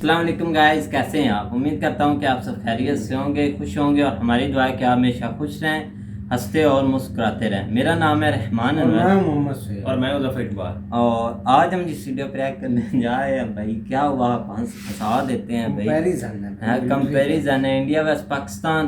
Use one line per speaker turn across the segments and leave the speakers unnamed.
अस्सलामुअलैकुम गाइस, कैसे हैं आप। उम्मीद करता हूं कि आप सब खैरियत से होंगे, खुश होंगे और हमारी दुआ है कि आप हमेशा खुश रहें, हंसते और मुस्कुराते रहें। मेरा नाम है रहमान अनवर
और मैं उज़फ़र इकबाल।
और आज हम जिस वीडियो पे करने जा रहे हैं भाई, क्या हुआ, फंसा देते हैं भाई। कंपैरिजन है इंडिया वर्सेस पाकिस्तान,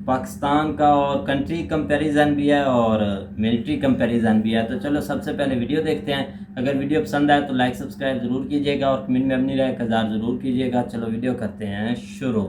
पाकिस्तान का और कंट्री कंपैरिजन भी है और मिलिट्री कंपैरिजन भी है। तो चलो सबसे पहले वीडियो देखते हैं। अगर वीडियो पसंद आए तो लाइक सब्सक्राइब ज़रूर कीजिएगा और कमेंट में अपनी राय का इज़हार ज़रूर कीजिएगा। चलो वीडियो करते हैं शुरू।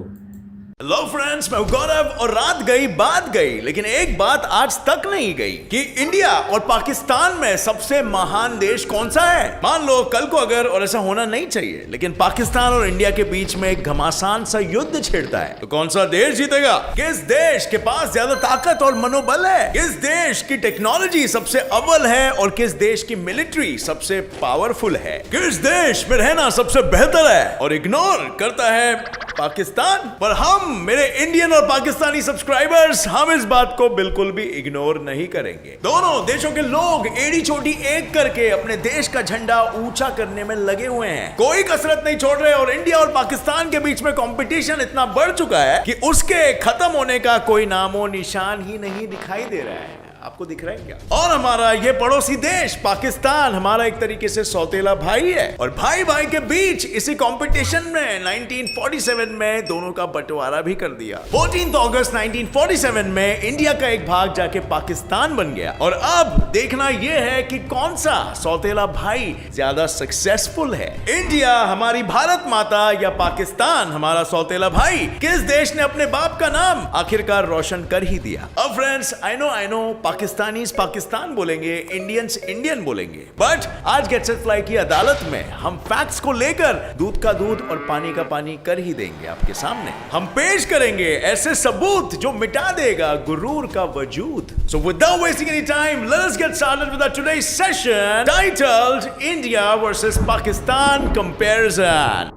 हेलो फ्रेंड्स, मैं गौरव और रात गई बात गई, लेकिन एक बात आज तक नहीं गई कि इंडिया और पाकिस्तान में सबसे महान देश कौन सा है। मान लो कल को अगर, और ऐसा होना नहीं चाहिए, लेकिन पाकिस्तान और इंडिया के बीच में एक घमासान सा युद्ध छिड़ता है, तो कौन सा देश जीतेगा? किस देश के पास ज्यादा ताकत और मनोबल है? किस देश की टेक्नोलॉजी सबसे अव्वल है और किस देश की मिलिट्री सबसे पावरफुल है? किस देश में रहना सबसे बेहतर है और इग्नोर करता है पाकिस्तान? पर हम, मेरे इंडियन और पाकिस्तानी सब्सक्राइबर्स, हम इस बात को बिल्कुल भी इग्नोर नहीं करेंगे। दोनों देशों के लोग एड़ी चोटी एक करके अपने देश का झंडा ऊंचा करने में लगे हुए हैं, कोई कसरत नहीं छोड़ रहे। और इंडिया और पाकिस्तान के बीच में कंपटीशन इतना बढ़ चुका है कि उसके खत्म होने का कोई नामो निशान ही नहीं दिखाई दे रहा है। आपको दिख रहा है क्या? और हमारा ये पड़ोसी देश पाकिस्तान हमारा एक तरीके से सौतेला भाई है, और भाई भाई के बीच इसी कंपटीशन में 1947 में दोनों का बंटवारा भी कर दिया। 14 अगस्त 1947 में इंडिया का एक भाग जाके पाकिस्तान बन गया, और अब देखना यह है कि कौन सा सौतेला भाई ज्यादा सक्सेसफुल है, इंडिया हमारी भारत माता या पाकिस्तान हमारा सौतेला भाई। किस देश ने अपने बाप का नाम आखिरकार रोशन कर ही दिया? अब friends, I know Pakistanis Pakistan बोलेंगे, इंडियंस इंडियन बोलेंगे, बट आज गेट सेट फ्लाई की अदालत में हम फैक्ट्स को लेकर दूध का दूध और पानी का पानी कर ही देंगे। आपके सामने हम पेश करेंगे ऐसे सबूत जो मिटा देगा गुरूर का वजूद। So without wasting any time, let us get started with our today's session titled India versus Pakistan Comparison.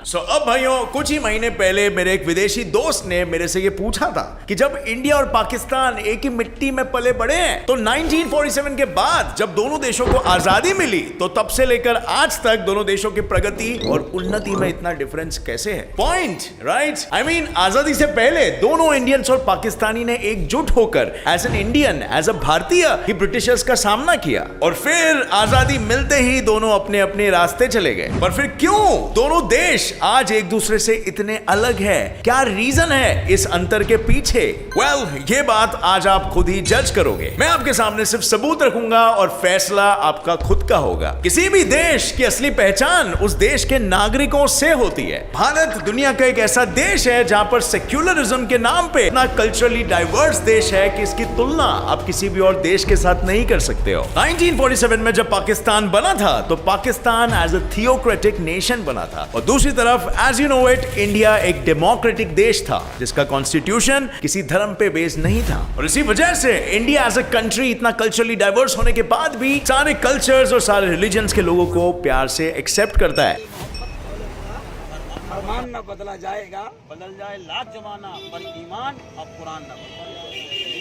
अब भाइयों, कुछ ही महीने पहले मेरे एक विदेशी दोस्त ने मेरे से ये पूछा था कि जब इंडिया और पाकिस्तान एक ही मिट्टी में पले बड़े हैं, तो 1947 के बाद जब दोनों देशों को आजादी मिली, तो तब से लेकर आज तक दोनों देशों की प्रगति और उन्नति में इतना डिफरेंस कैसे है? Point, right? आई मीन, आजादी से पहले दोनों इंडियंस और पाकिस्तानी ने एकजुट होकर as an Indian, as a भारतीय ही ब्रिटिशर्स का सामना किया, और फिर आजादी मिलते ही दोनों अपने अपने रास्ते चले गए। पर फिर क्यों दोनों देश आज एक दूसरे से इतने अलग है? क्या रीजन है इस अंतर के पीछे? वेल, ये बात आज आप खुद ही जज करोगे। मैं आपके सामने सिर्फ सबूत रखूंगा और फैसला आपका खुद का होगा। किसी भी देश की असली पहचान उस देश के नागरिकों से होती है। भारत दुनिया का एक ऐसा देश है जहां पर सेक्युलरिज्म के नाम पे इतना कल्चरली डाइवर्स देश है कि इसकी तुलना आप किसी भी और देश के साथ नहीं कर सकते हो। 1947 में जब पाकिस्तान बना था, तो Pakistan as a theocratic nation बना था, और दूसरी तरफ as you know it, India एक डेमोक्रेटिक देश था जिसका कॉन्स्टिट्यूशन किसी धर्म पे बेस्ड नहीं था। और इसी वजह से इंडिया एज अ कंट्री इतना कल्चरली डाइवर्स होने के बाद भी सारे कल्चर्स और सारे रिलीजन्स के लोगों को प्यार से एक्सेप्ट करता है।
फरमान न बदला जाएगा, बदल जाए लाख जमाना, पर ईमान और कुरान न बदला।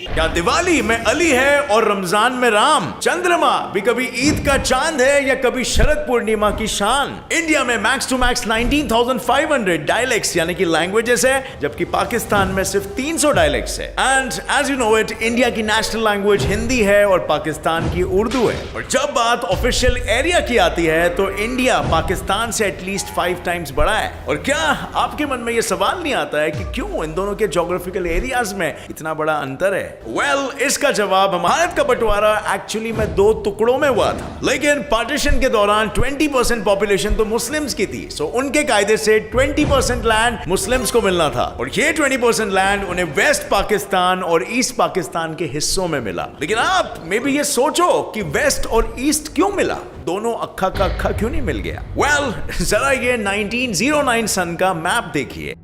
क्या दिवाली में अली है और रमजान में राम? चंद्रमा भी कभी ईद का चांद है या कभी शरद पूर्णिमा की शान? इंडिया में मैक्स टू मैक्स 19,500 डायलेक्ट्स यानी कि लैंग्वेजेस है, जबकि पाकिस्तान में सिर्फ 300 डायलेक्ट्स है। And as you know it, India की नेशनल लैंग्वेज हिंदी है और पाकिस्तान की उर्दू है। और जब बात ऑफिशियल एरिया की आती है, तो इंडिया पाकिस्तान से एटलीस्ट 5 टाइम्स बड़ा है। और क्या आपके मन में यह सवाल नहीं आता है कि क्यों इन दोनों के ज्योग्राफिकल एरियाज में इतना बड़ा अंतर है? इसका जवाब, भारत का बंटवारा एक्चुअली में 2 टुकड़ों में हुआ था, लेकिन पार्टीशन के दौरान 20% पॉपुलेशन तो मुस्लिम्स की थी। सो उनके कायदे से 20% लैंड मुस्लिम्स को मिलना था, और ये 20% लैंड उन्हें वेस्ट पाकिस्तान और ईस्ट पाकिस्तान के हिस्सों में मिला। लेकिन आप मे बी ये सोचो कि वेस्ट और ईस्ट क्यों मिला, दोनों अक्खा का अक्खा क्यों नहीं मिल गया? जरा ये 1909 सन का मैप देखिए।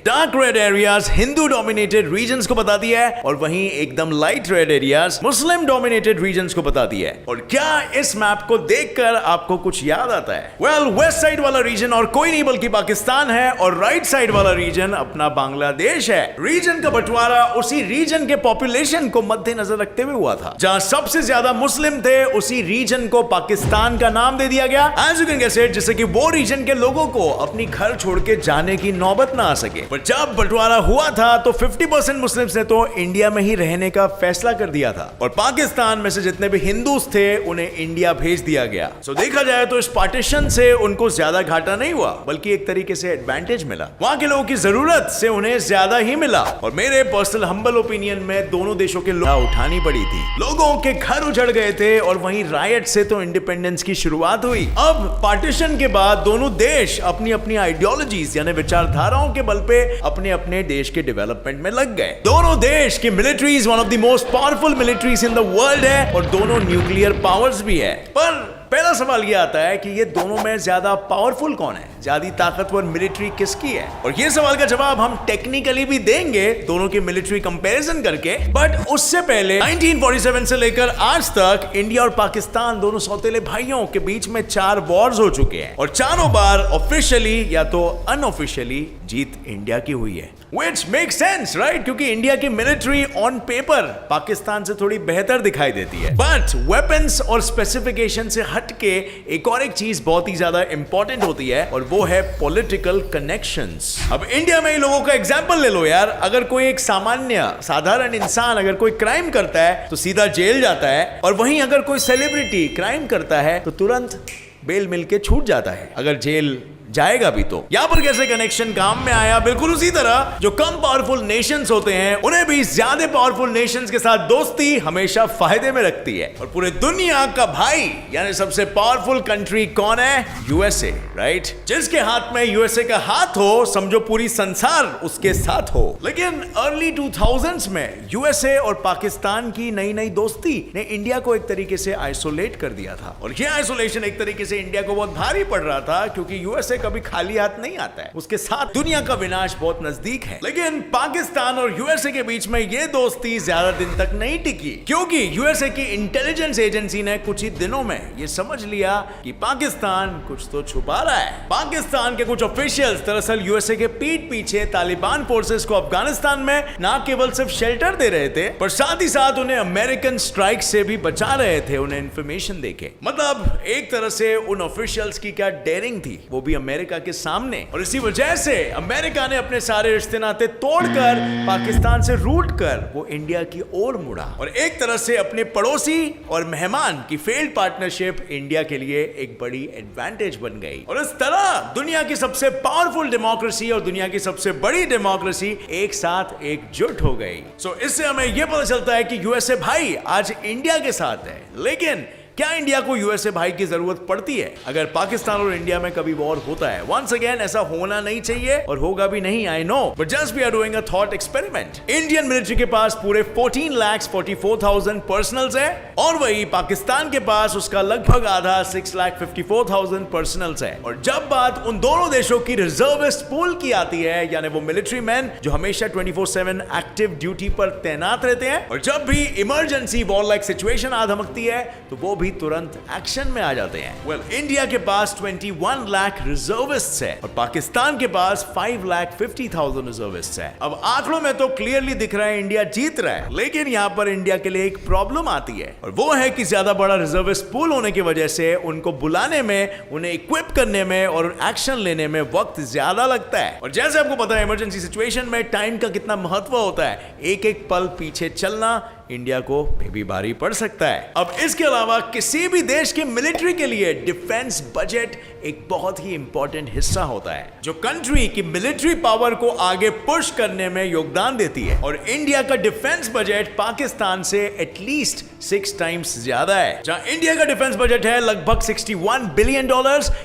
Dark red areas Hindu dominated regions को बताती है और वहीं एकदम light red areas Muslim dominated regions को बताती है। और क्या इस मैप को देखकर आपको कुछ याद आता है? वेल, वेस्ट साइड वाला रीजन और कोई नहीं बल्कि पाकिस्तान है और राइट साइड वाला रीजन अपना बांग्लादेश है। रीजन का बंटवारा उसी रीजन के पॉपुलेशन को मद्देनजर रखते हुए हुआ था। जहां सबसे ज्यादा मुस्लिम थे उसी रीजन को पाकिस्तान का नाम दे दिया गया, as you can guess it, जिससे कि वो रीजन के लोगों को अपनी घर छोड़ के जाने की नौबत ना आ सके। पर जब बंटवारा हुआ था तो 50% मुस्लिम्स ने तो इंडिया में ही रहने का फैसला कर दिया था और पाकिस्तान में से जितने भी हिंदूस थे उन्हें इंडिया भेज दिया गया। सो देखा जाए तो इस पार्टीशन से उनको ज्यादा घाटा नहीं हुआ बल्कि एक तरीके से एडवांटेज मिला। वहां के लोगों की जरूरत से उन्हें ज्यादा ही मिला और मेरे पर्सनल हम्बल ओपिनियन में दोनों देशों के लोग उठानी पड़ी थी। लोगों के घर उजड़ गए थे और वहीं रायट से तो इंडिपेंडेंस की शुरुआत हुई। अब पार्टीशन के बाद दोनों देश अपनी अपनी आइडियोलॉजीज यानी विचारधाराओं के बल पे अपने अपने देश के डेवलपमेंट में लग गए। दोनों देश की militaries one of the most powerful militaries in the world है और दोनों न्यूक्लियर पावर्स भी है। पर पहला सवाल यह आता है कि ये दोनों में ज्यादा पावरफुल कौन है, ज्यादा ताकतवर मिलिट्री किसकी है? और ये सवाल का जवाब हम टेक्निकली भी देंगे दोनों की मिलिट्री कंपैरिजन करके। बट उससे पहले 1947 से लेकर आज तक इंडिया और पाकिस्तान दोनों सौतेले भाइयों के बीच में 4 वॉर्स हो चुके हैं और चारों बार ऑफिशियली या तो अनऑफिशियली जीत इंडिया की हुई है। Which makes sense, right? क्योंकि इंडिया की मिलिट्री ऑन पेपर पाकिस्तान से थोड़ी बेहतर दिखाई देती है। बट वेपन्स और स्पेसिफिकेशन से हटके एक और एक चीज बहुत ही ज्यादा इंपॉर्टेंट होती है और वो है पॉलिटिकल कनेक्शंस। अब इंडिया में ही लोगों का एग्जांपल ले लो यार। अगर कोई एक सामान्य साधारण इंसान अगर कोई क्राइम करता है तो सीधा जेल जाता है और वहीं अगर कोई सेलिब्रिटी क्राइम करता है तो तुरंत बेल मिलके छूट जाता है, अगर जेल जाएगा भी तो। यहां पर कैसे कनेक्शन काम में आया? बिल्कुल उसी तरह जो कम पावरफुल नेशंस होते हैं उन्हें भी ज्यादा पावरफुल नेशंस के साथ दोस्ती हमेशा फायदे में रखती है। और पूरे दुनिया का भाई यानी सबसे पावरफुल कंट्री कौन है? USA, right? जिसके हाथ में यूएसए का हाथ हो समझो पूरी संसार उसके साथ हो। लेकिन अर्ली 2000s में यूएसए और पाकिस्तान की नई नई दोस्ती ने इंडिया को एक तरीके से आइसोलेट कर दिया था और यह आइसोलेशन एक तरीके से इंडिया को बहुत भारी पड़ रहा था क्योंकि यूएसए कभी खाली हाथ नहीं आता है, उसके साथ दुनिया का विनाश बहुत नजदीक है। लेकिन पाकिस्तान और यूएसए के बीच में यह दोस्ती ज्यादा दिन तक नहीं टिकी क्योंकि यूएसए की इंटेलिजेंस एजेंसी ने कुछ ही दिनों में यह समझ लिया कि पाकिस्तान कुछ तो छुपा रहा है। पाकिस्तान के कुछ ऑफिशियल्स दरअसल यूएसए के पीठ पीछे तालिबान फोर्सेस को अफगानिस्तान में ना केवल सिर्फ शेल्टर दे रहे थे पर साथ ही साथ उन्हें अमेरिकन स्ट्राइक से भी बचा रहे थे, उन्हें इंफॉर्मेशन देके। मतलब एक तरह से उन ऑफिशियल्स की क्या डेयरिंग थी, वो भी अमेरिका के सामने। और इसी वजह से अमेरिका ने अपने सारे रिश्ते नाते तोड़कर पाकिस्तान से रूट कर वो इंडिया की ओर मुड़ा और एक तरह से अपने पड़ोसी और मेहमान की फेल्ड पार्टनरशिप इंडिया के लिए एक बड़ी एडवांटेज बन गई। और इस तरह दुनिया की सबसे पावरफुल डेमोक्रेसी और दुनिया की सबसे बड़ी डेमोक्रेसी एक साथ एकजुट हो गई। सो इससे हमें यह पता चलता है कि यूएसए भाई आज इंडिया के साथ है। लेकिन क्या इंडिया को यूएसए भाई की जरूरत पड़ती है अगर पाकिस्तान और इंडिया में कभी वॉर होता है? वंस अगेन ऐसा होना नहीं चाहिए और होगा भी नहीं, I know, but just we are doing a thought experiment. Indian military के पास पूरे 14,44,000 पर्सनल्स है और वही पाकिस्तान के पास उसका लगभग आधा 6,54,000 पर्सनल्स है। और जब बात उन दोनों देशों की रिजर्विस्ट पूल की आती है यानी वो मिलिट्री मैन जो हमेशा 24/7 एक्टिव ड्यूटी पर तैनात रहते हैं और जब भी इमरजेंसी वॉर लाइक सिचुएशन आ धमकती है तो वो भी तुरंत एक्शन में आ जाते हैं। वेल, इंडिया के पास 21 लाख रिजर्विस्ट्स है और पाकिस्तान के पास 5,50,000 रिजर्विस्ट्स है। अब आंकड़ों में तो क्लियरली दिख रहा है इंडिया जीत रहा है, लेकिन यहां पर इंडिया के लिए एक प्रॉब्लम आती है और वो है कि ज्यादा बड़ा रिजर्विस्ट पूल होने की वजह से उनको बुलाने में, उन्हें इक्विप करने में और एक्शन लेने में वक्त ज्यादा लगता है। और जैसे आपको पता है इमरजेंसी सिचुएशन में टाइम का कितना महत्व होता है, एक एक पल पीछे चलना इंडिया को भी भारी पड़ सकता है। अब इसके अलावा किसी भी देश के मिलिट्री के लिए डिफेंस बजट एक बहुत ही इंपॉर्टेंट हिस्सा होता है जो कंट्री की मिलिट्री पावर को आगे पुश करने में योगदान देती है। और इंडिया का डिफेंस बजट पाकिस्तान से एटलीस्ट 6 टाइम्स ज्यादा है। जहां इंडिया का डिफेंस बजट है लगभग $61 बिलियन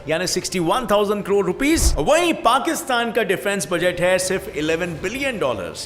यानी 61,000 करोड़ रुपीस, वहीं पाकिस्तान का डिफेंस बजट है सिर्फ $11 बिलियन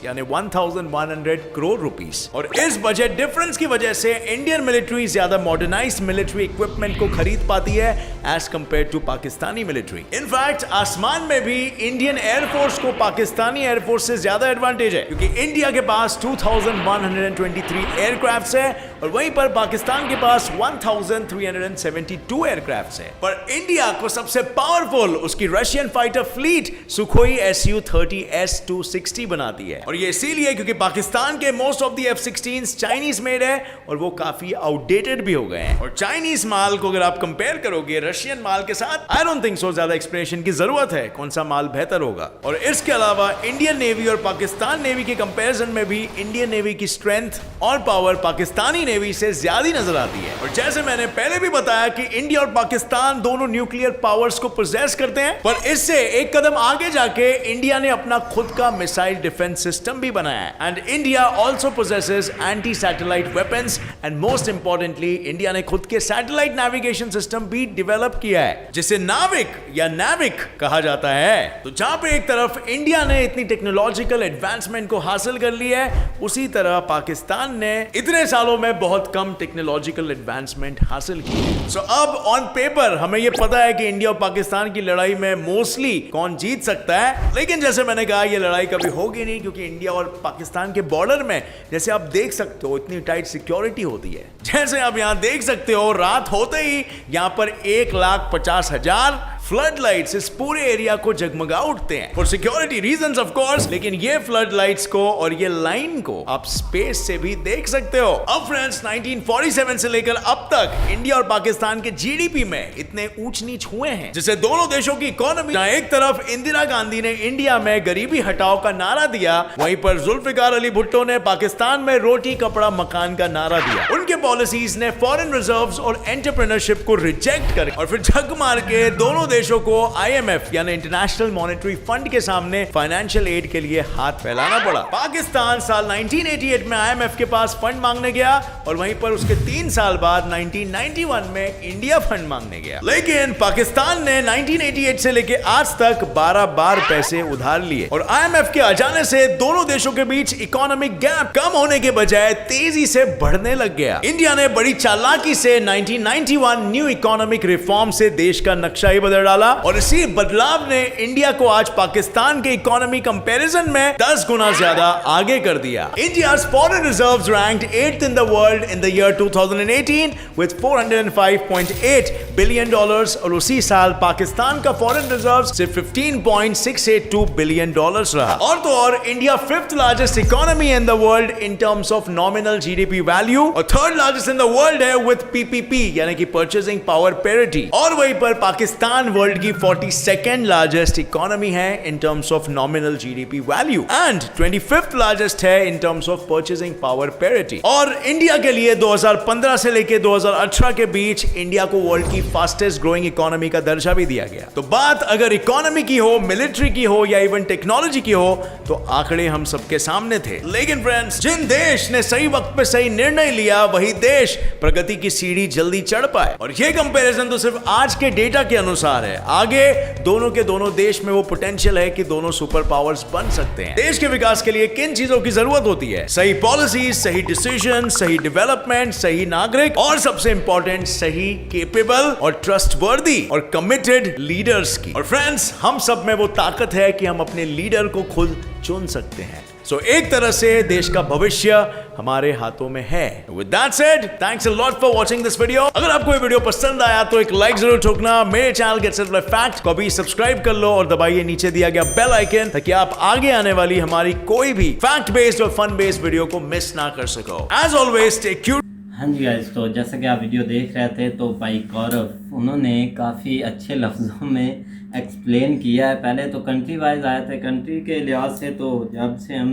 यानी 1,100 करोड़ रुपीस। और इस बजट डिफरेंस की वजह से इंडियन मिलिट्री ज्यादा मॉडर्नाइज्ड मिलिट्री इक्विपमेंट को खरीद पाती है as compared to Pakistani military. In fact आसमान में भी इंडियन एयरफोर्स को पाकिस्तानी एयरफोर्स से ज्यादा एडवांटेज है, क्योंकि इंडिया के पास 2123 एयरक्राफ्ट है और वहीं पर पाकिस्तान के पास 1372 एयरक्राफ्ट है। पर इंडिया को सबसे पावरफुल उसकी Russian fighter fleet Sukhoi Su-30 S-260 बनाती है, और ये इसीलिए क्योंकि पाकिस्तान के most of the F-16s Chinese made है और वो काफी आउटडेटेड भी हो गए हैं। और चाइनीज माल को अगर आप कंपेयर करोगे रशियन माल के साथ, आई डोंट थिंक सो ज्यादा एक्सप्लेनेशन की जरूरत है कौन सा माल बेहतर होगा। और इसके अलावा इंडियन नेवी और पाकिस्तान नेवी के कंपैरिजन में भी इंडियन नेवी की स्ट्रेंथ और पावर पाकिस्तानी नेवी से ज्यादा नजर आती है। और जैसे मैंने पहले भी बताया कि इंडिया और पाकिस्तान दोनों न्यूक्लियर पावर्स को पोजेस करते हैं, पर इससे एक कदम आगे जाके इंडिया ने अपना खुद का मिसाइल डिफेंस सिस्टम भी बनाया है। And India also possesses anti satellite weapons and most importantly India ने खुद के सैटेलाइट नेविगेशन सिस्टम भी डेवलप किया है, जिसे नाविक या नाविक कहा जाता है। तो जहां पे एक तरफ इंडिया ने इतनी टेक्नोलॉजिकल एडवांसमेंट को हासिल कर लिया है, उसी तरह पाकिस्तान ने इतने सालों में बहुत कम टेक्नोलॉजिकल एडवांसमेंट हासिल की है। सो अब ऑन पेपर हमें यह पता है कि इंडिया और पाकिस्तान की लड़ाई में मोस्टली कौन जीत सकता है, लेकिन जैसे मैंने कहा यह लड़ाई कभी होगी नहीं, क्योंकि इंडिया और पाकिस्तान के बॉर्डर में जैसे आप देख सकते हो इतनी टाइट सिक्योरिटी होती है। जैसे आप यहां देख सकते हो रात होते ही यहां पर 1,50,000 फ्लड लाइट्स इस पूरे एरिया को जगमगा उठते हैं for security reasons of course, लेकिन ये फ्लड लाइट्स को और ये लाइन को आप स्पेस से भी देख सकते हो। अब फ्रेंड्स 1947 से लेकर अब तक इंडिया और पाकिस्तान के जीडीपी में इतने ऊंच नीच हुए हैं, जिससे दोनों देशों की इकोनॉमी, जहां एक तरफ इंदिरा गांधी ने इंडिया में गरीबी हटाओ का नारा दिया, वहीं पर जुल्फिकार अली भुट्टो ने पाकिस्तान में रोटी कपड़ा मकान का नारा दिया। उनके पॉलिसीज ने फॉरेन रिजर्व्स और एंटरप्रेन्योरशिप को रिजेक्ट कर और फिर झक मार के दोनों देशों को आईएमएफ यानी इंटरनेशनल मॉनेटरी फंड के सामने फाइनेंशियल एड के लिए हाथ फैलाना पड़ा। पाकिस्तान साल 1988 में आईएमएफ के पास फंड मांगने गया और वहीं पर उसके 3 साल बाद 1991 में इंडिया फंड मांगने गया, लेकिन पाकिस्तान ने 1988 से लेकर आज तक 12 बार पैसे उधार लिए और आईएमएफ के आ जाने से दोनों देशों के बीच इकोनॉमिक गैप कम होने के बजाय तेजी से बढ़ने लग गया। इंडिया ने बड़ी चालाकी से 1991 न्यू इकोनॉमिक रिफॉर्म से देश का नक्शा ही बदल डाला और इसी बदलाव ने इंडिया को आज पाकिस्तान के इकोनॉमी कंपैरिजन में 10 गुना ज्यादा आगे कर दिया। India's foreign reserves ranked 8th in the world in the year 2018 with 405.8 billion dollars और उसी साल पाकिस्तान का फॉरेन रिजर्व्स सिर्फ 15.682 बिलियन डॉलर्स रहा। और तो और India 5th largest economy in the world in terms of nominal GDP value और 3rd largest in the world है with PPP यानी कि purchasing power parity, और वहीं पर पाकिस्तान वर्ल्ड की 42nd लार्जेस्ट इकोनॉमी है in terms of nominal GDP value and 25th largest है in terms of purchasing power parity. और इंडिया के लिए 2015 से लेकर 2018 के बीच इंडिया को वर्ल्ड की फास्टेस्ट ग्रोइंग इकोनॉमी का दर्जा भी दिया गया। तो बात अगर इकोनॉमी की हो, मिलिट्री की हो या इवन टेक्नोलॉजी की हो, तो आंकड़े हम सबके सामने थे। लेकिन फ्रेंड्स, जिन देश ने सही वक्त पे सही निर्णय लिया वही देश प्रगति की सीढ़ी जल्दी चढ़ पाए। और ये कंपैरिजन तो सिर्फ आज के डेटा के अनुसार है, आगे दोनों के दोनों देश में वो पोटेंशियल है कि दोनों सुपर पावर्स बन सकते हैं। देश के विकास के लिए किन चीजों की जरूरत होती है? सही पॉलिसी, सही डिसीजन, सही डेवलपमेंट, सही नागरिक और सबसे इंपॉर्टेंट सही केपेबल और ट्रस्टवर्दी और कमिटेड लीडर्स की। और फ्रेंड्स, हम सब में वो ताकत है कि हम अपने लीडर को खुद चुन सकते हैं। सो एक तरह से देश का भविष्य हमारे हाथों में है। With that said, thanks a lot for watching this video. अगर आपको ये वीडियो पसंद आया तो एक लाइक जरूर ठोकना। मेरे channel get set bye fact को भी सब्सक्राइब कर लो और दबाइए नीचे दिया गया बेल आइकन ताकि आप आगे आने वाली हमारी कोई भी फैक्ट बेस्ड और फन बेस्ड वीडियो को मिस ना कर सको। As always, stay cute.
हाँ जी गाइस, तो जैसा कि आप वीडियो देख रहे थे तो भाई गौरव उन्होंने काफ़ी अच्छे लफ्ज़ों में एक्सप्लेन किया है। पहले तो कंट्री वाइज आए थे, कंट्री के लिहाज से तो जब से हम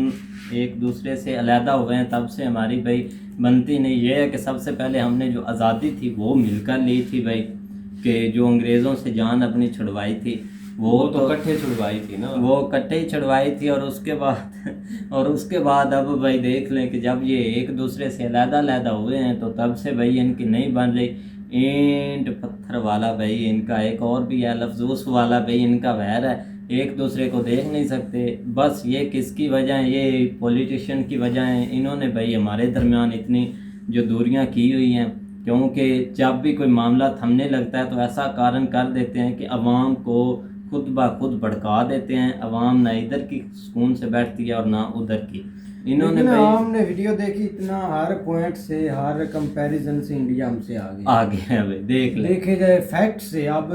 एक दूसरे से अलहदा हुए हैं तब से हमारी भाई बनती नहीं। ये है कि सबसे पहले हमने जो आज़ादी थी वो मिलकर ली थी भाई, कि जो अंग्रेज़ों से जान अपनी छुड़वाई थी वो तो इकट्ठे छुड़वाई थी ना, वो इकट्ठे ही छुड़वाई थी। और उसके बाद अब भाई देख लें कि जब ये एक दूसरे से अलहदा हुए हैं तो तब से भाई इनकी नहीं बन रही। ईंट पत्थर वाला भाई इनका एक और भी है लफ्जूस वाला भाई इनका वैर है। एक दूसरे को देख नहीं सकते। बस ये किसकी वजह है? ये पॉलिटिशियन की वजह है। इन्होंने भाई हमारे दरमियान इतनी जो दूरियां की हुई हैं, क्योंकि जब भी कोई मामला थमने लगता है तो ऐसा कारण कर देते हैं कि अवाम को खुद ब खुद भड़का देते हैं। अवाम ना इधर की सुकून से बैठती है और ना उधर की। इन्होंने
हमने वीडियो देखी, इतना हर पॉइंट से, हर कंपैरिजन से इंडिया हमसे आगे
है भाई।
देखे जाए फैक्ट से। अब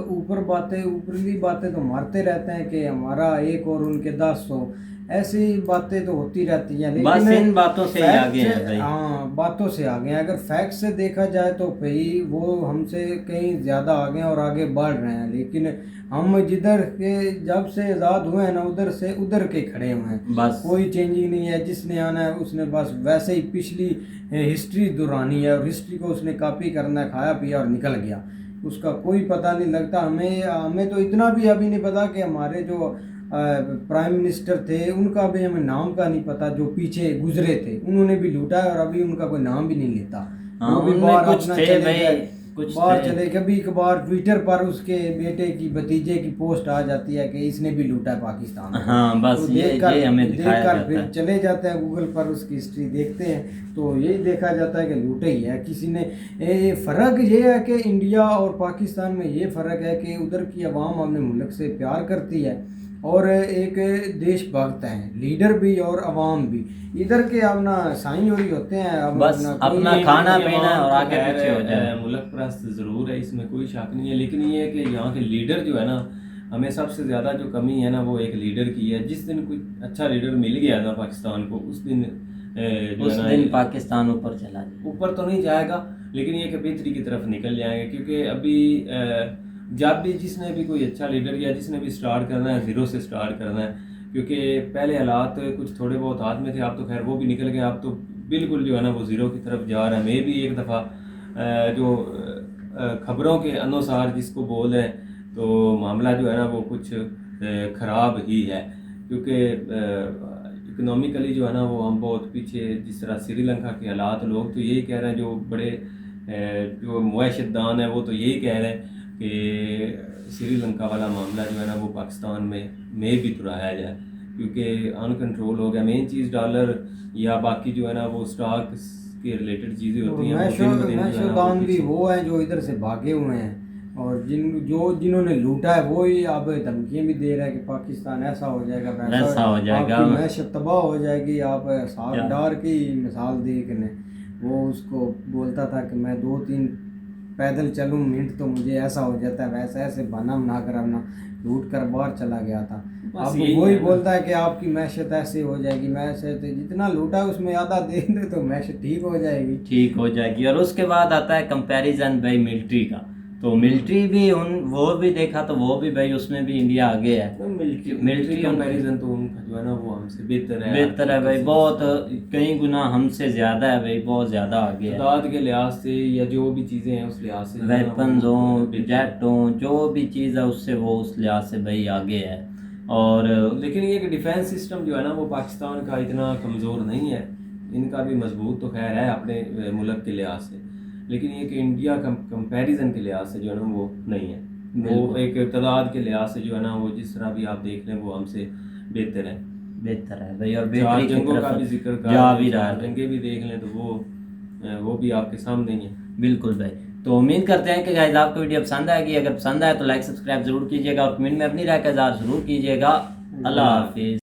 ऊपरी बातें तो मारते रहते हैं कि हमारा एक और उनके 10 हो, ऐसी बातें तो होती रहती हैं, लेकिन
बस इन बातों से आगे हैं भाई।
हाँ, बातों से आगे हैं। अगर फैक्ट से देखा जाए तो भाई वो हमसे कहीं ज़्यादा आगे हैं और आगे बढ़ रहे हैं, लेकिन हम जिधर के जब से आज़ाद हुए हैं ना, उधर के खड़े हुए हैं।
बस
कोई चेंजिंग नहीं है। जिसने आना है उसने बस वैसे ही पिछली हिस्ट्री दोहरानी है और हिस्ट्री को उसने कॉपी करना है, खाया पिया और निकल गया। उसका कोई पता नहीं लगता। हमें तो इतना भी अभी नहीं पता कि हमारे जो प्राइम मिनिस्टर थे उनका भी हमें नाम का नहीं पता, जो पीछे गुजरे थे उन्होंने भी लूटा है और अभी उनका कोई नाम भी नहीं लेता।
हाँ,
वो भी बाहर
कुछ
अपना
थे
चले
भाई,
गए,
कुछ
बाहर
थे।
चले। कभी कभार ट्विटर पर उसके बेटे की भतीजे की पोस्ट आ जाती है कि इसने भी लूटा है पाकिस्तान को।
हाँ, बस
तो
ये हमें दिखाया
देखकर
जाता
फिर
है।
चले जाते हैं गूगल पर, उसकी हिस्ट्री देखते हैं तो यही देखा जाता है कि लूटे ही है किसी ने। फ़र्क ये है कि इंडिया और पाकिस्तान में ये फ़र्क है कि उधर की आवाम अपने मुल्क से प्यार करती है और एक देशभक्त हैं, लीडर भी और अवाम भी। इधर के अपना साईं और ही होते हैं,
बस अपना खाना पीना और आगे पीछे हो जाए।
मुल्क परस्त ज़रूर है, इसमें कोई शक नहीं है, लेकिन ये है कि यहाँ के लीडर जो है ना, हमें सबसे ज़्यादा जो कमी है ना वो एक लीडर की है। जिस दिन कोई अच्छा लीडर मिल गया ना पाकिस्तान को, उस दिन
पाकिस्तान ऊपर चला जाए।
ऊपर तो नहीं जाएगा, लेकिन ये कि बेहतरी की तरफ निकल जाएंगे। क्योंकि अभी जब भी जिसने भी कोई अच्छा लीडर या जिसने भी स्टार्ट करना है, ज़ीरो से स्टार्ट करना है, क्योंकि पहले हालात कुछ थोड़े बहुत हाथ में थे, अब तो खैर वो भी निकल गए। अब तो बिल्कुल जो है ना वो ज़ीरो की तरफ जा रहा है। मैं भी एक दफ़ा जो खबरों के अनुसार जिसको बोल रहे हैं, तो मामला जो है ना वो कुछ ख़राब ही है, क्योंकि इकोनॉमिकली जो है ना वो हम बहुत पीछे। जिस तरह श्रीलंका के हालात, लोग तो यही कह रहे हैं, जो बड़े जो मुआशदान है वो तो यही कह रहे हैं कि श्रीलंका वाला मामला जो है ना वो पाकिस्तान में भी दोहराया जाए, क्योंकि अनकंट्रोल हो गया। मेन चीज़ डॉलर या बाकी जो है ना वो स्टॉक के रिलेटेड चीज़ें होती हैं।
मैशोदान भी वो हैं जो इधर से भागे हुए हैं, और जिन्होंने लूटा है वो ही अब धमकियाँ भी दे रहा है कि पाकिस्तान ऐसा हो जाएगा,
वैसा हो जाएगा,
आपकी मैशत तबाह हो जाएगी। आप साफ डार की मिसाल देखने, वो उसको बोलता था कि मैं 2-3 पैदल चलूँ मिनट तो मुझे ऐसा हो जाता है, वैसा ऐसे बना ना कर अपना लूट कर बाहर चला गया था। अब वही बोलता है कि आपकी मैशत ऐसे हो जाएगी, मैशत जितना लूटा है उसमें आधा दे दे तो मैशत ठीक हो जाएगी।
और उसके बाद आता है कंपैरिजन भाई मिलिट्री का। तो मिलिट्री भी वो भी देखा तो वो भी भाई उसमें भी इंडिया आगे है।
मिलिट्री कंपैरिजन तो उनका जो है ना वो हमसे बेहतर है
भाई, बहुत कई गुना हमसे ज़्यादा है भाई, बहुत ज़्यादा आगे है।
तादाद के लिहाज से या जो भी चीज़ें हैं उस लिहाज से,
वेपन्स हो, जेट हो, जो भी चीज़ है उससे वो उस लिहाज से भाई आगे है। और
लेकिन ये कि डिफेंस सिस्टम जो है ना वो पाकिस्तान का इतना कमज़ोर नहीं है। इनका भी मजबूत तो खैर है अपने मुल्क के लिहाज से, लेकिन ये कि इंडिया कंपैरिजन के लिहाज से जो है ना वो नहीं है। वो एक तादाद के लिहाज से जो है ना वो जिस तरह भी आप देख लें वो हमसे बेहतर है
भाई। और
जंगों का भी जिक्र जंगे भी देख लें तो वो भी आपके सामने ही है।
बिल्कुल भाई। तो उम्मीद करते हैं कि गाइस आपको वीडियो पसंद आएगी। अगर पसंद आए तो लाइक सब्सक्राइब जरूर कीजिएगा और कमेंट में अपनी राय का इज़हार जरूर कीजिएगा। अल्लाह हाफिज़।